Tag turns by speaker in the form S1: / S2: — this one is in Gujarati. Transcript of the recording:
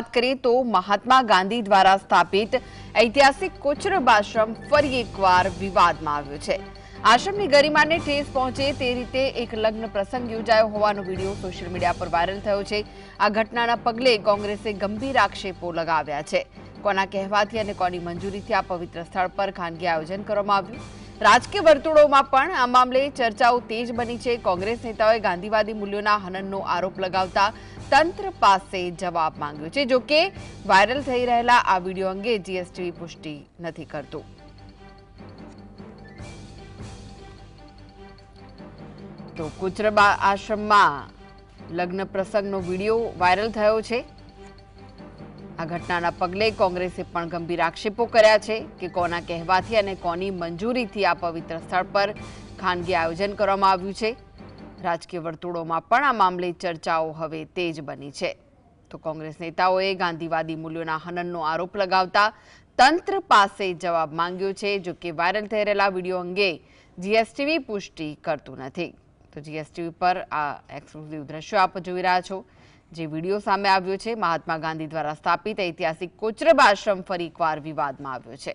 S1: વાત કરીએ તો મહાત્મા ગાંધી દ્વારા સ્થાપિત ઐતિહાસિક કોચરબ આશ્રમ ફરી એકવાર વિવાદમાં આવ્યો છે। આશ્રમની ગરિમાને ઠેસ પહોંચે તે રીતે એક લગ્ન પ્રસંગ યોજાયો હોવાનો વિડીયો સોશિયલ મીડિયા પર વાયરલ થયો છે। આ ઘટનાના પગલે કોંગ્રેસે ગંભીર આક્ષેપો લગાવ્યા છે। કોના કહેવાથી અને કોની મંજૂરીથી આ પવિત્ર સ્થળ પર ખાનગી આયોજન કરવામાં આવ્યું? રાજકીય વર્તુળોમાં પણ આ મામલે ચર્ચાઓ તેજ બની છે। કોંગ્રેસ નેતાઓએ ગાંધીવાદી મૂલ્યોના હનનનો આરોપ લગાવતા તંત્ર પાસે જવાબ માંગ્યો છે। જો કે વાયરલ થઈ રહેલા આ વિડીયો અંગે જીએસટીવી પુષ્ટિ નથી કરતું। તો કોચરબ આશ્રમમાં લગ્ન પ્રસંગનો વિડીયો વાયરલ થયો છે। આ ઘટનાના પગલે કોંગ્રેસે પણ ગંભીર આક્ષેપો કર્યા છે કે કોના કહેવાથી અને કોની મંજૂરીથી આ પવિત્ર સ્થળ પર ખાનગી આયોજન કરવામાં આવ્યું છે। રાજકીય વર્તુળોમાં પણ આ મામલે ચર્ચાઓ હવે તેજ બની છે। તો કોંગ્રેસ નેતાઓએ ગાંધીવાદી મૂલ્યોના હનનનો આરોપ લગાવતા તંત્ર પાસે જવાબ માંગ્યો છે। જો કે વાયરલ થઈ રહેલા વિડીયો અંગે જીએસટીવી પુષ્ટિ કરતું નથી। તો જીએસટીવી પર આ એક્સક્લુઝિવ દ્રશ્યો આપ જોઈ રહ્યા છો। જે વિડીયો સામે આવ્યો છે, મહાત્મા ગાંધી દ્વારા સ્થાપિત ઐતિહાસિક કોચરબ આશ્રમ ફરી એકવાર વિવાદમાં આવ્યો છે।